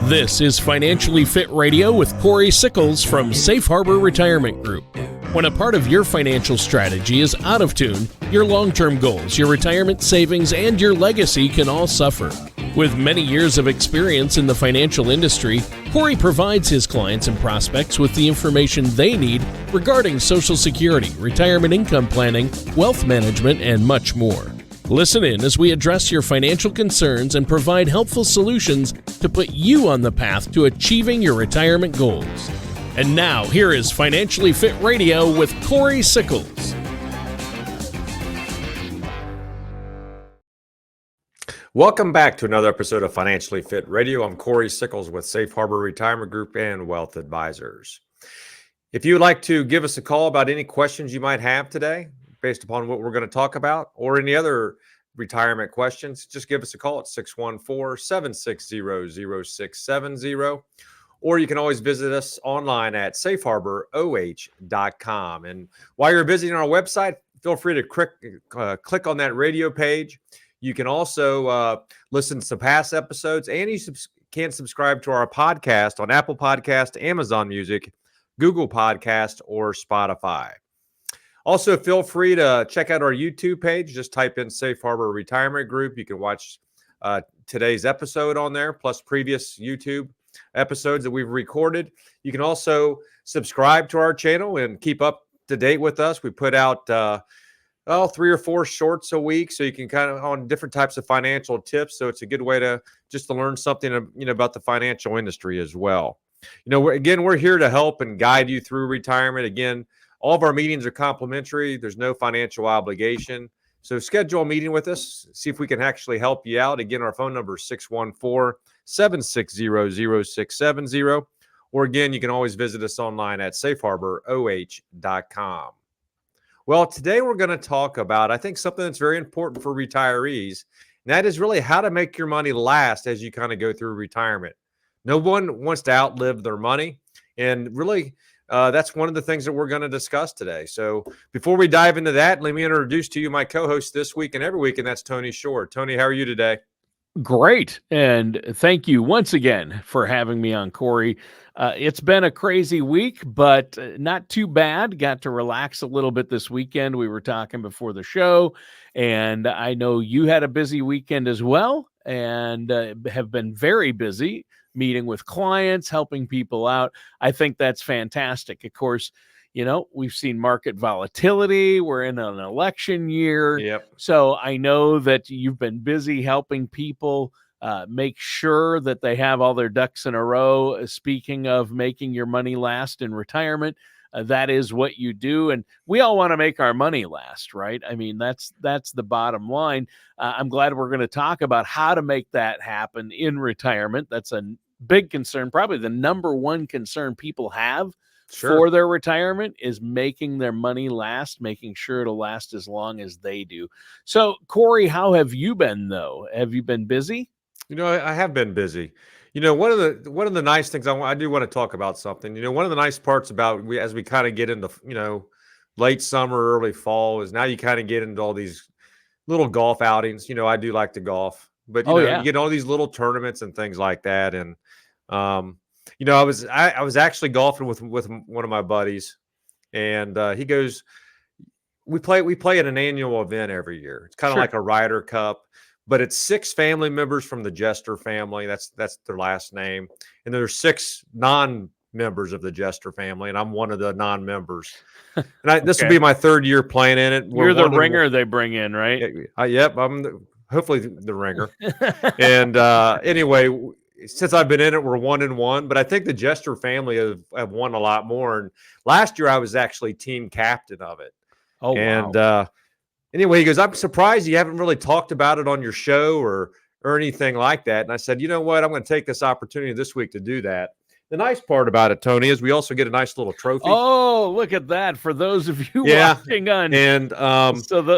This is Financially Fit Radio with Cory Sickles from Safe Harbor Retirement Group. When a part of your financial strategy is out of tune, your long-term goals, your retirement savings, and your legacy can all suffer. With many years of experience in the financial industry, Cory provides his clients and prospects with the information they need regarding Social Security, retirement income planning, wealth management, and much more. Listen in as we address your financial concerns and provide helpful solutions to put you on the path to achieving your retirement goals. And now, here is Financially Fit Radio with Cory Sickles. Welcome back to another episode of Financially Fit Radio. I'm Cory Sickles with Safe Harbor Retirement Group and Wealth Advisors. If you would like to give us a call about any questions you might have today, based upon what we're going to talk about, or any other retirement questions, just give us a call at 614-760-0670. Or you can always visit us online at safeharboroh.com. And while you're visiting our website, feel free to click on that radio page. You can also listen to some past episodes, and you can subscribe to our podcast on Apple Podcast, Amazon Music, Google Podcast, or Spotify. Also, feel free to check out our YouTube page. Just type in Safe Harbor Retirement Group. You can watch today's episode on there, plus previous YouTube episodes that we've recorded. You can also subscribe to our channel and keep up to date with us. We put out 3 or 4 shorts a week, so you can kind of on different types of financial tips. So it's a good way to learn something, about the financial industry as well. We're here to help and guide you through retirement. Again, all of our meetings are complimentary. There's no financial obligation. So schedule a meeting with us. See if we can actually help you out. Again, our phone number is 614-760-0670. Or again, you can always visit us online at safeharboroh.com. Well, today we're going to talk about, I think, something that's very important for retirees. And that is really how to make your money last as you kind of go through retirement. No one wants to outlive their money. And really, that's one of the things that we're going to discuss today. So before we dive into that, let me introduce to you my co-host this week and every week, and that's Tony Shore. Tony, how are you today? Great. And thank you once again for having me on, Cory. It's been a crazy week, but not too bad. Got to relax a little bit this weekend. We were talking before the show, and I know you had a busy weekend as well, and have been very busy meeting with clients, helping people out. I think that's fantastic. Of course, we've seen market volatility. We're in an election year. Yep. So I know that you've been busy helping people make sure that they have all their ducks in a row. Speaking of making your money last in retirement, that is what you do. And we all want to make our money last, right? I mean, that's the bottom line. I'm glad we're going to talk about how to make that happen in retirement. That's a big concern, probably the number one concern people have for their retirement is making their money last, making sure it'll last as long as they do. So, Cory, how have you been, though? Have you been busy? I have been busy. One of the nice things I do want to talk about something. One of the nice parts about as we kind of get into late summer, early fall is now you kind of get into all these little golf outings. I do like to golf, but you get all these little tournaments and things like that. And I was actually golfing with one of my buddies, and he goes, we play at an annual event every year. It's kind of like a Ryder Cup, but it's 6 family members from the Jester family. That's their last name, and there's 6 non-members of the Jester family, and I'm one of the non-members. And this will be my 3rd year playing in it. You're the ringer they bring in, right? Yep, I'm hopefully the ringer. And anyway, since I've been in it, we're 1-1, but I think the Jester family have won a lot more. And last year I was actually team captain of it. Oh, and wow. Anyway, he goes, I'm surprised you haven't really talked about it on your show or anything like that. And I said, you know what? I'm going to take this opportunity this week to do that. The nice part about it, Tony, is we also get a nice little trophy. Oh, look at that! For those of you watching on,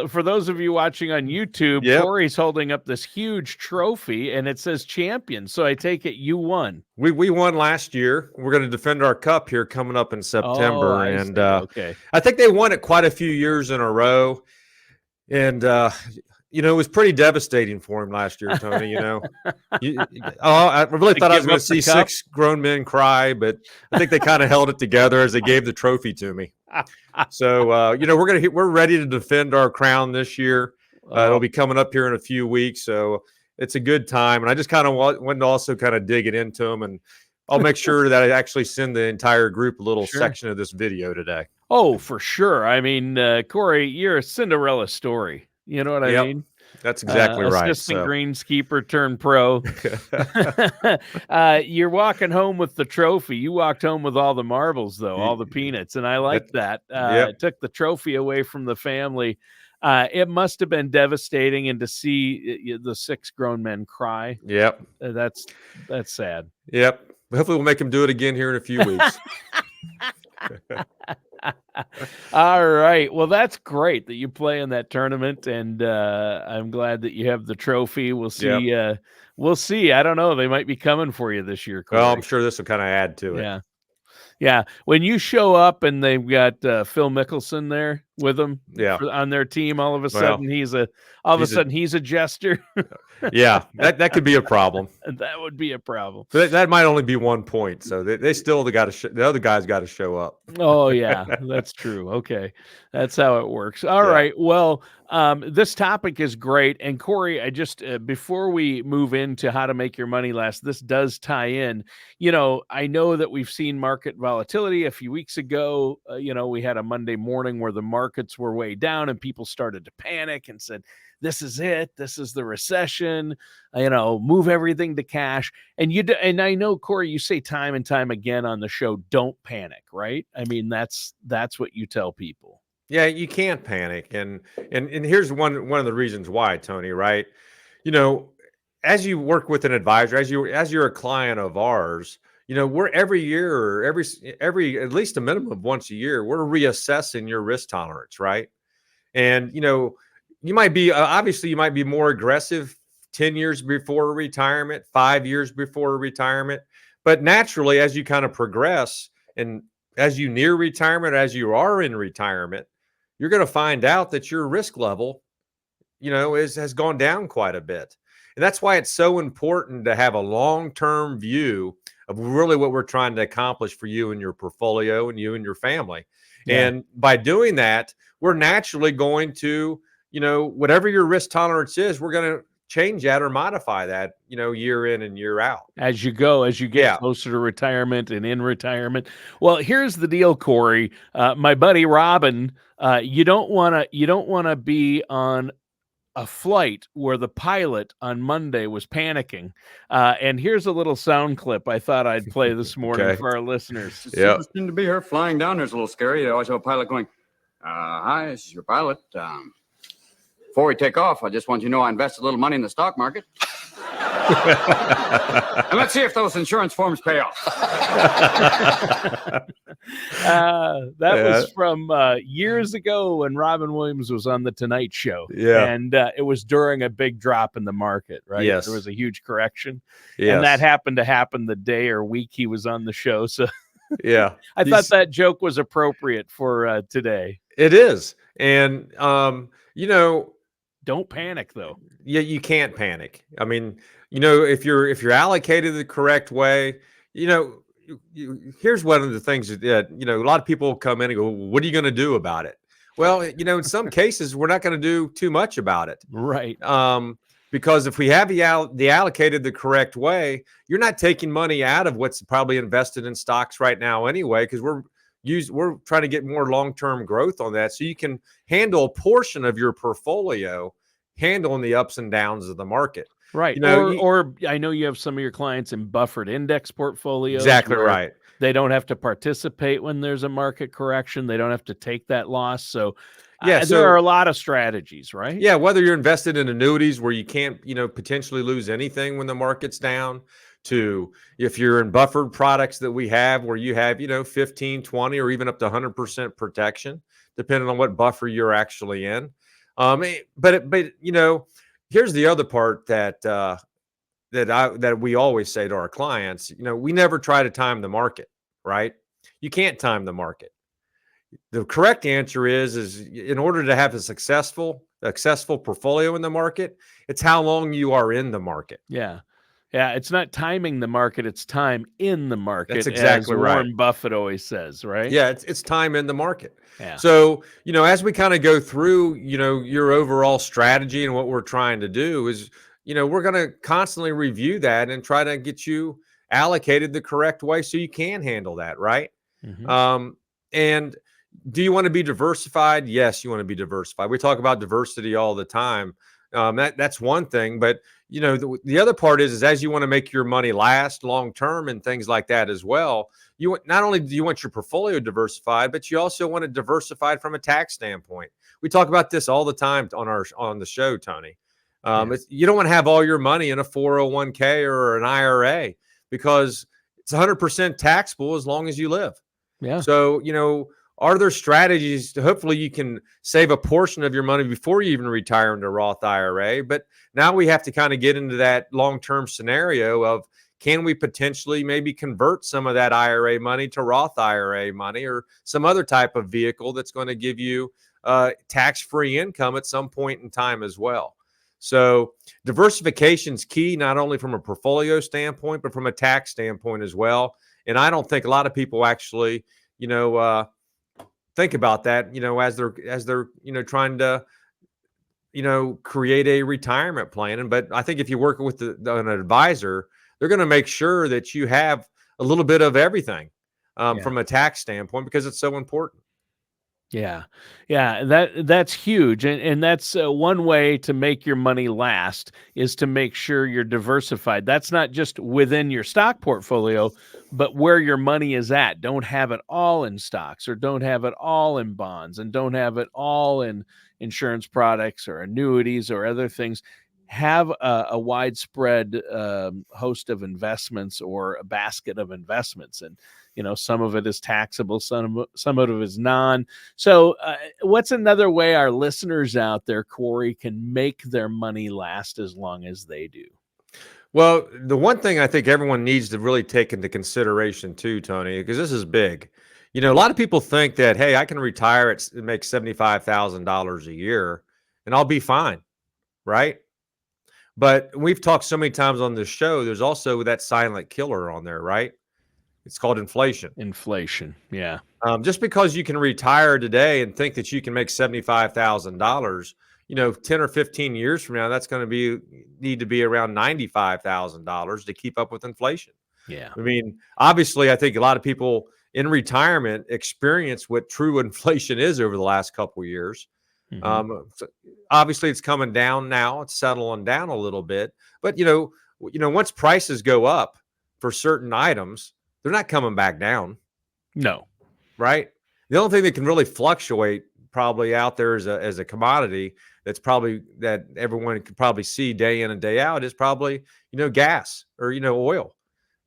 for those of you watching on YouTube, Cory's holding up this huge trophy, and it says champion. So I take it you won. We won last year. We're going to defend our cup here coming up in September, I think they won it quite a few years in a row. And it was pretty devastating for him last year, Tony. I really thought I was going to see 6 grown men cry, but I think they kind of held it together as they gave the trophy to me. So, we're ready to defend our crown this year. It'll be coming up here in a few weeks, so it's a good time. And I just kind of wanted to also kind of dig it into them, and I'll make sure that I actually send the entire group a little section of this video today. Oh, for sure. I mean, Cory, you're a Cinderella story. You know what I mean? That's exactly right. Assistant greenskeeper turned pro. You're walking home with the trophy. You walked home with all the marbles, though, all the peanuts, and I like that. It took the trophy away from the family. It must have been devastating, and to see the 6 grown men cry. Yep, that's sad. Yep. Hopefully, we'll make him do it again here in a few weeks. All right. Well, that's great that you play in that tournament, and I'm glad that you have the trophy. We'll see. Yep. We'll see. I don't know. They might be coming for you this year, Cory. Well, I'm sure this will kind of add to it. Yeah. When you show up and they've got Phil Mickelson there with them on their team, all of a sudden he's a jester. Yeah, that could be a problem. That would be a problem. So that might only be 1 point. So they still got to the other guys got to show up. Oh yeah, that's true. Okay, that's how it works. All right. Well, this topic is great. And Cory, I just before we move into how to make your money last, this does tie in. I know that we've seen market volatility a few weeks ago. We had a Monday morning where the markets were way down and people started to panic and said, this is it. This is the recession. Move everything to cash. And I know, Cory, you say time and time again on the show, don't panic, right? I mean, that's what you tell people. Yeah, you can't panic. And here's one of the reasons why, Tony, right? As you work with an advisor, as you're a client of ours, we're every year or every at least a minimum of once a year, we're reassessing your risk tolerance, right? And you might be obviously you might be more aggressive 10 years before retirement, 5 years before retirement, but naturally, as you kind of progress and as you near retirement, as you are in retirement, you're going to find out that your risk level, has gone down quite a bit. And that's why it's so important to have a long-term view of really what we're trying to accomplish for you and your portfolio and you and your family. Yeah. And by doing that, we're naturally going to, whatever your risk tolerance is, we're going to change that or modify that, year in and year out. As you get closer to retirement and in retirement. Well, here's the deal, Cory. My buddy Robin, you don't want to be on a flight where the pilot on Monday was panicking. And here's a little sound clip I thought I'd play this morning for our listeners. It's interesting to be here. Flying down there's a little scary. You always have a pilot going, hi, this is your pilot. Before we take off, I just want you to know I invested a little money in the stock market. And let's see if those insurance forms pay off. That was from years ago when Robin Williams was on the Tonight Show. Yeah. And it was during a big drop in the market, right? Yes. There was a huge correction. Yes. And that happened to happen the day or week he was on the show. So yeah, I thought that joke was appropriate for today. It is. And, don't panic though. Yeah, you can't panic. I mean, if you're allocated the correct way, here's one of the things that a lot of people come in and go, what are you going to do about it? Well, in some cases, we're not going to do too much about it, right? Because if we have the allocated the correct way, you're not taking money out of what's probably invested in stocks right now anyway, because we're trying to get more long-term growth on that, so you can handle a portion of your portfolio, handling the ups and downs of the market. Right. Or I know you have some of your clients in buffered index portfolios. Exactly right. They don't have to participate when there's a market correction. They don't have to take that loss. So there are a lot of strategies, right? Yeah. Whether you're invested in annuities where you can't, potentially lose anything when the market's down, to if you're in buffered products that we have where you have, 15, 20, or even up to 100% protection, depending on what buffer you're actually in. But here's the other part that we always say to our clients, we never try to time the market, right? You can't time the market. The correct answer is in order to have a successful successful portfolio in the market. It's how long you are in the market. Yeah. Yeah. It's not timing the market. It's time in the market. That's exactly as right. Warren Buffett always says, right? Yeah, it's time in the market. Yeah. So, as we kind of go through, your overall strategy and what we're trying to do is, we're going to constantly review that and try to get you allocated the correct way so you can handle that, right? Mhm. And do you want to be diversified? Yes, you want to be diversified. We talk about diversity all the time. That's one thing, but the other part is as you want to make your money last long term and things like that as well. Not only do you want your portfolio diversified, but you also want it diversified from a tax standpoint. We talk about this all the time on the show, Tony. You don't want to have all your money in a 401k or an IRA because it's 100% taxable as long as you live. Yeah. So, are there strategies to hopefully you can save a portion of your money before you even retire into Roth IRA? But now we have to kind of get into that long-term scenario of can we potentially maybe convert some of that IRA money to Roth IRA money or some other type of vehicle that's going to give you tax-free income at some point in time as well. So diversification is key, not only from a portfolio standpoint, but from a tax standpoint as well. And I don't think a lot of people actually, think about that, as they're trying to, create a retirement plan. But I think if you work with an advisor, they're going to make sure that you have a little bit of everything from a tax standpoint because it's so important. Yeah. Yeah. That's huge. And that's one way to make your money last is to make sure you're diversified. That's not just within your stock portfolio, but where your money is at. Don't have it all in stocks or don't have it all in bonds and don't have it all in insurance products or annuities or other things. Have a widespread host of investments or a basket of investments. And, some of it is taxable, some of it is non. So what's another way our listeners out there, Cory, can make their money last as long as they do? Well, the one thing I think everyone needs to really take into consideration too, Tony, because this is big. A lot of people think that, hey, I can retire and make $75,000 a year and I'll be fine, right? But we've talked so many times on this show, there's also that silent killer on there, right? It's called inflation. Inflation, yeah. Just because you can retire today and think that you can make $75,000, 10 or 15 years from now, that's going to need to be around $95,000 to keep up with inflation. Yeah. I mean, obviously, I think a lot of people in retirement experience what true inflation is over the last couple of years. So obviously, it's coming down now. It's settling down a little bit. But, once prices go up for certain items, they're not coming back down. No. Right? The only thing that can really fluctuate probably out there as a commodity that's probably that everyone could probably see day in and day out is probably, gas or, oil,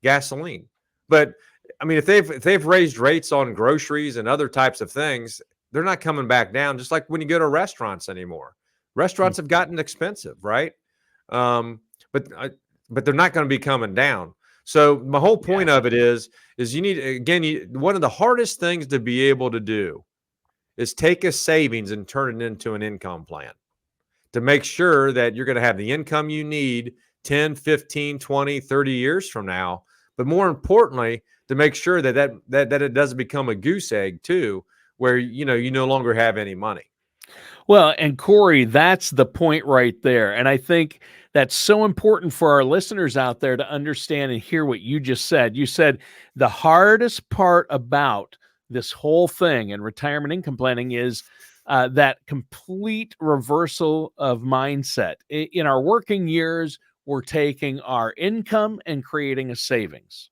gasoline. But I mean, if they've raised rates on groceries and other types of things, they're not coming back down. Just like when you go to restaurants anymore, restaurants have gotten expensive, right? But they're not going to be coming down. So my whole point of it is you need, again, one of the hardest things to be able to do is take a savings and turn it into an income plan to make sure that you're going to have the income you need 10, 15, 20, 30 years from now. But more importantly, to make sure that it doesn't become a goose egg too, where, you no longer have any money. Well, and Cory, that's the point right there. And I think that's so important for our listeners out there to understand and hear what you just said. You said the hardest part about this whole thing and retirement income planning is that complete reversal of mindset. In our working years, we're taking our income and creating a savings.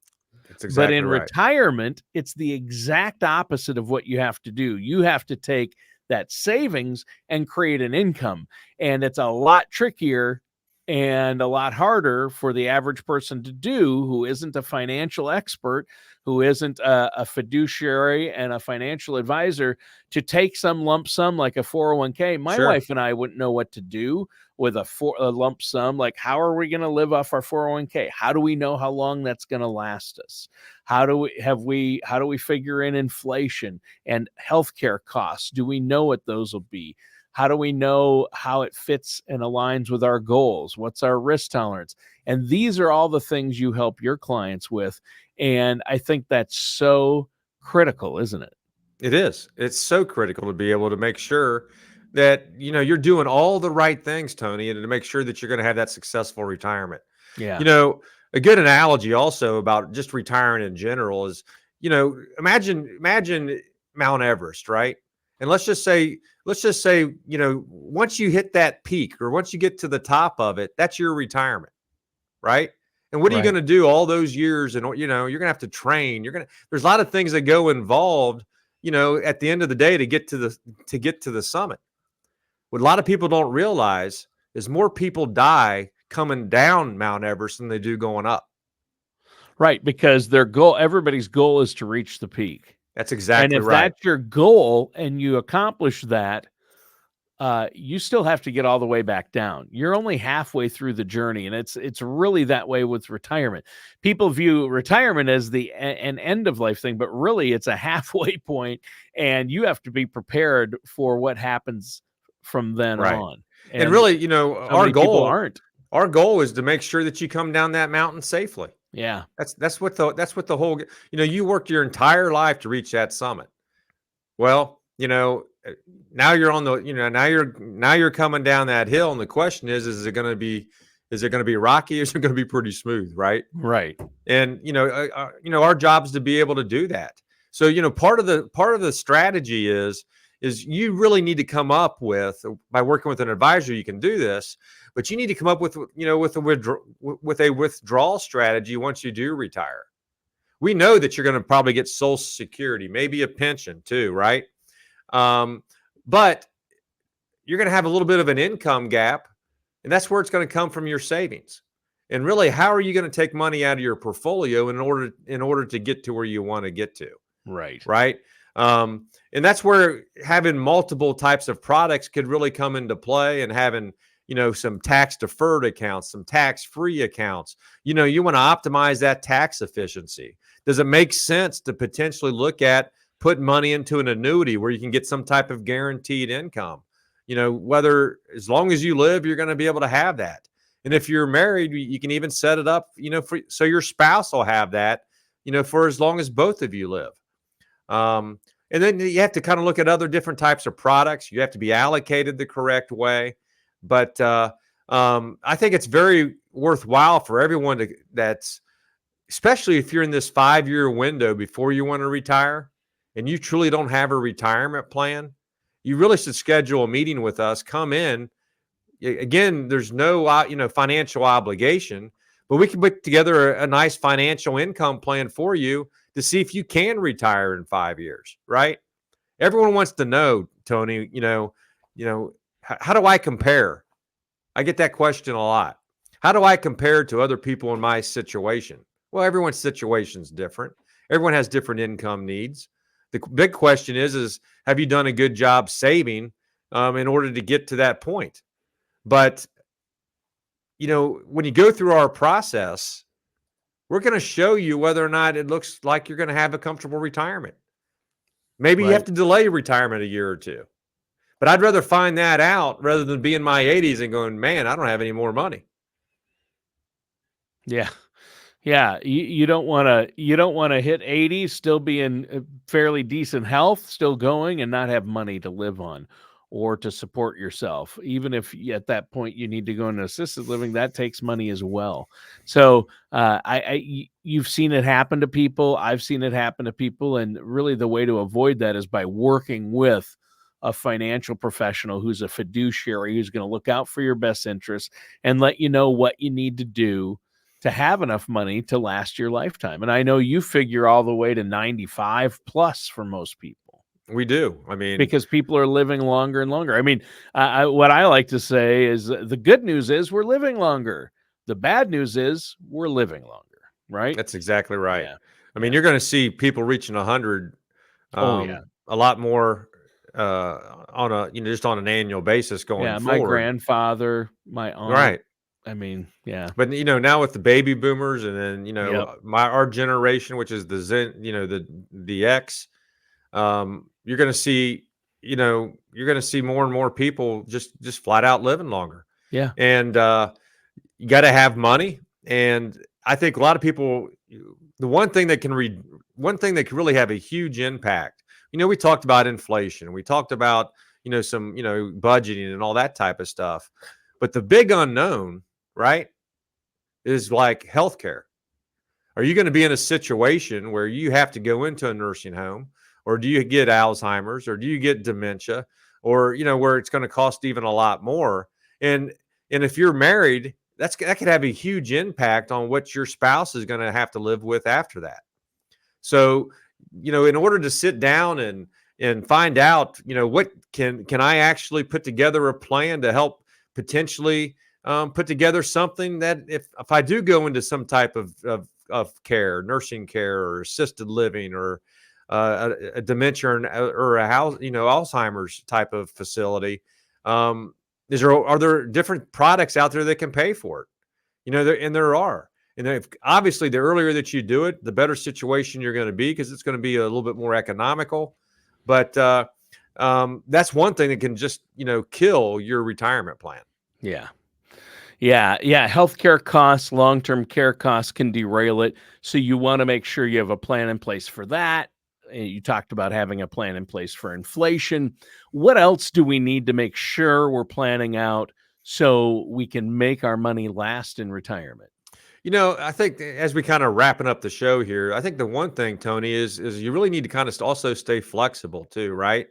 That's exactly but in right. retirement, it's the exact opposite of what you have to do. You have to take that savings and create an income. And it's a lot trickier and a lot harder for the average person to do who isn't a financial expert, who isn't a fiduciary and a financial advisor, to take some lump sum like a 401k. My Sure. wife and I wouldn't know what to do with a lump sum. Like, how are we going to live off our 401k? How do we know how long that's going to last us? How do we figure in inflation and healthcare costs? Do we know what those will be? How do we know how it fits and aligns with our goals? What's our risk tolerance? And these are all the things you help your clients with. And I think that's so critical, isn't it? It is. It's so critical to be able to make sure that, you're doing all the right things, Tony, and to make sure that you're going to have that successful retirement. Yeah. A good analogy also about just retiring in general is, imagine Mount Everest, right? And let's just say, once you hit that peak or once you get to the top of it, that's your retirement, right? And what are you Right. going to do all those years? And, you're going to have to train. There's a lot of things that go involved, at the end of the day to get to the summit. What a lot of people don't realize is more people die coming down Mount Everest than they do going up. Right. Because everybody's goal is to reach the peak. That's exactly and if right. that's your goal and you accomplish that, you still have to get all the way back down. You're only halfway through the journey, and it's really that way with retirement. People view retirement as an end of life thing, but really it's a halfway point, and you have to be prepared for what happens from then Right. on. And really, People aren't. our goal is to make sure that you come down that mountain safely. Yeah. That's what the whole, you worked your entire life to reach that summit. Well, now you're on the, now you're coming down that hill, and the question is it going to be rocky, or is it going to be pretty smooth, right? Right. And our job is to be able to do that. So part of the strategy is you really need to come up with, by working with an advisor, you can do this, but you need to come up with a withdrawal strategy once you do retire. We know that you're going to probably get Social Security, maybe a pension too, right? But you're going to have a little bit of an income gap, and that's where it's going to come from your savings. And really, how are you going to take money out of your portfolio in order to get to where you want to get to? Right. Right. And that's where having multiple types of products could really come into play, and having, some tax deferred accounts, some tax free accounts. You want to optimize that tax efficiency. Does it make sense to potentially look at put money into an annuity where you can get some type of guaranteed income? Whether, as long as you live, you're going to be able to have that. And if you're married, you can even set it up, so your spouse will have that, for as long as both of you live. And then you have to kind of look at other different types of products. You have to be allocated the correct way. But I think it's very worthwhile for everyone that's, especially if you're in this 5-year window before you want to retire and you truly don't have a retirement plan, you really should schedule a meeting with us. Come in. Again, there's no financial obligation, but we can put together a nice financial income plan for you to see if you can retire in 5 years, right? Everyone wants to know, Tony, how do I compare? I get that question a lot. How do I compare to other people in my situation? Well, everyone's situation is different. Everyone has different income needs. The big question is have you done a good job saving in order to get to that point? But, when you go through our process, we're going to show you whether or not it looks like you're going to have a comfortable retirement. Maybe you have to delay retirement a year or two. But I'd rather find that out rather than be in my 80s and going, man, I don't have any more money. Yeah. Yeah. You don't want to hit 80, still be in fairly decent health, still going, and not have money to live on or to support yourself. Even if at that point you need to go into assisted living, that takes money as well. So you've seen it happen to people. I've seen it happen to people. And really the way to avoid that is by working with a financial professional who's a fiduciary, who's going to look out for your best interests and let you know what you need to do to have enough money to last your lifetime. And I know you figure all the way to 95 plus for most people. We do. I mean, because people are living longer and longer. I mean, what I like to say is the good news is we're living longer. The bad news is we're living longer, right? That's exactly right. Yeah. I mean, you're going to see people reaching 100 a lot more on a, just on an annual basis going forward. My grandfather, my aunt. Right. I mean, yeah. But, now with the baby boomers and then, our generation, which is the X, you're going to see you're going to see more and more people just flat out living longer. Yeah. And you got to have money. And I think a lot of people, the one thing that can really have a huge impact, we talked about inflation. We talked about, some, budgeting and all that type of stuff. But the big unknown, right, is like healthcare. Are you going to be in a situation where you have to go into a nursing home, or do you get Alzheimer's, or do you get dementia, or, where it's going to cost even a lot more? And if you're married, that could have a huge impact on what your spouse is going to have to live with after that. So, in order to sit down and find out, what can I actually put together a plan to help potentially put together something that if I do go into some type of care, nursing care, or assisted living, or a dementia, or a house, Alzheimer's type of facility, are there different products out there that can pay for it? There are. And obviously, the earlier that you do it, the better situation you're going to be, because it's going to be a little bit more economical. But that's one thing that can just, kill your retirement plan. Yeah. Healthcare costs, long-term care costs can derail it. So you want to make sure you have a plan in place for that. You talked about having a plan in place for inflation. What else do we need to make sure we're planning out so we can make our money last in retirement? I think as we kind of wrapping up the show here, I think the one thing, Tony, is you really need to kind of also stay flexible too, right?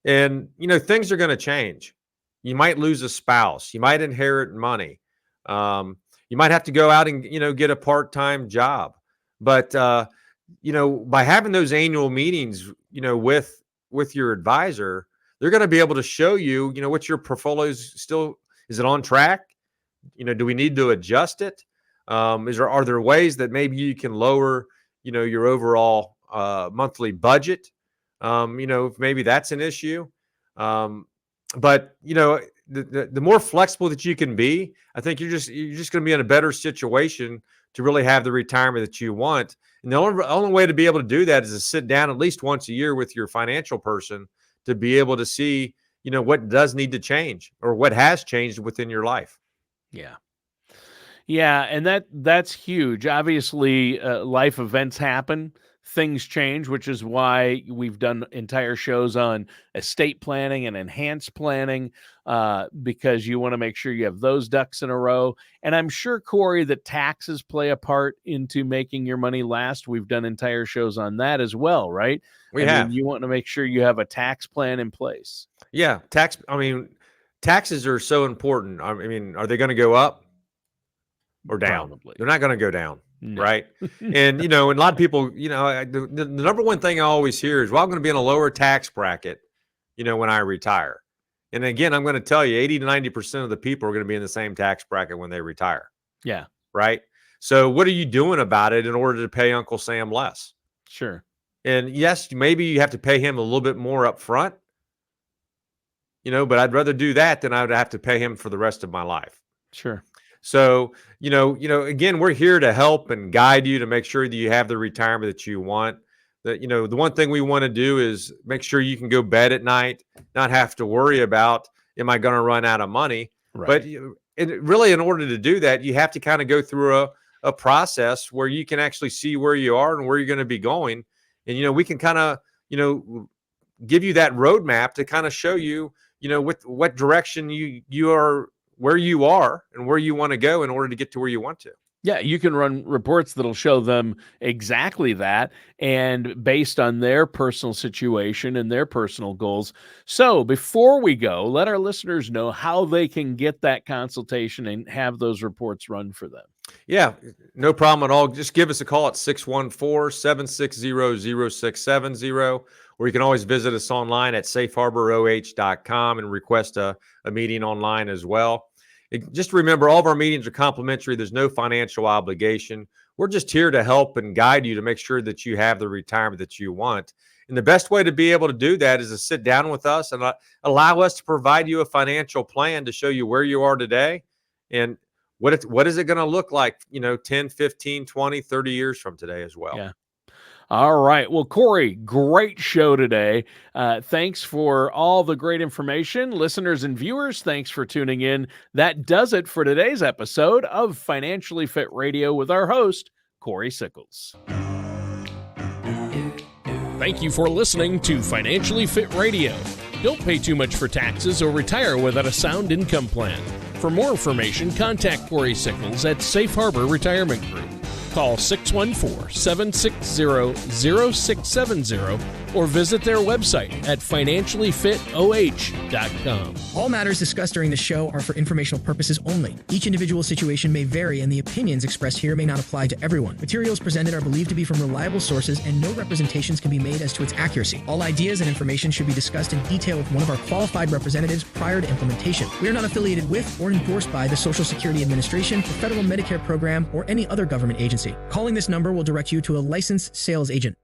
And, things are going to change. You might lose a spouse. You might inherit money. You might have to go out and, get a part-time job. But, by having those annual meetings, with your advisor, they're going to be able to show you, what your portfolio is it on track? Do we need to adjust it? Are there ways that maybe you can lower, your overall monthly budget? If maybe that's an issue. But the more flexible that you can be, I think you're just going to be in a better situation to really have the retirement that you want. And the only way to be able to do that is to sit down at least once a year with your financial person to be able to see, what does need to change or what has changed within your life. Yeah, and that's huge. Obviously, life events happen. Things change, which is why we've done entire shows on estate planning and enhanced planning, because you want to make sure you have those ducks in a row. And I'm sure, Cory, that taxes play a part into making your money last. We've done entire shows on that as well, right? We have. You want to make sure you have a tax plan in place. Yeah, taxes are so important. Are they going to go up or down? Probably. They're not going to go down. No. Right. And, and a lot of people, the number one thing I always hear is, well, I'm going to be in a lower tax bracket, when I retire. And again, I'm going to tell you 80 to 90% of the people are going to be in the same tax bracket when they retire. Yeah. Right. So what are you doing about it in order to pay Uncle Sam less? Sure. And yes, maybe you have to pay him a little bit more up front, but I'd rather do that than I would have to pay him for the rest of my life. Sure. So, again, we're here to help and guide you to make sure that you have the retirement that you want. The one thing we want to do is make sure you can go bed at night, not have to worry about, am I going to run out of money? Right. But really, in order to do that, you have to kind of go through a process where you can actually see where you are and where you're going to be going. And, we can kind of, give you that roadmap to kind of show you, what direction you are, where you are and where you want to go in order to get to where you want to. Yeah, you can run reports that'll show them exactly that, and based on their personal situation and their personal goals. So before we go, let our listeners know how they can get that consultation and have those reports run for them. Yeah, no problem at all. Just give us a call at 614-760-0670, or you can always visit us online at safeharboroh.com and request a meeting online as well. Just remember, all of our meetings are complimentary. There's no financial obligation. We're just here to help and guide you to make sure that you have the retirement that you want. And the best way to be able to do that is to sit down with us and allow us to provide you a financial plan to show you where you are today and what is it going to look like, 10, 15, 20, 30 years from today as well. Yeah. All right. Well, Cory, great show today. Thanks for all the great information. Listeners and viewers, thanks for tuning in. That does it for today's episode of Financially Fit Radio with our host, Cory Sickles. Thank you for listening to Financially Fit Radio. Don't pay too much for taxes or retire without a sound income plan. For more information, contact Cory Sickles at Safe Harbor Retirement Group. Call 614-760-0670 or visit their website at financiallyfitoh.com. All matters discussed during the show are for informational purposes only. Each individual situation may vary, and the opinions expressed here may not apply to everyone. Materials presented are believed to be from reliable sources, and no representations can be made as to its accuracy. All ideas and information should be discussed in detail with one of our qualified representatives prior to implementation. We are not affiliated with or endorsed by the Social Security Administration, the Federal Medicare Program, or any other government agency. Calling this number will direct you to a licensed sales agent.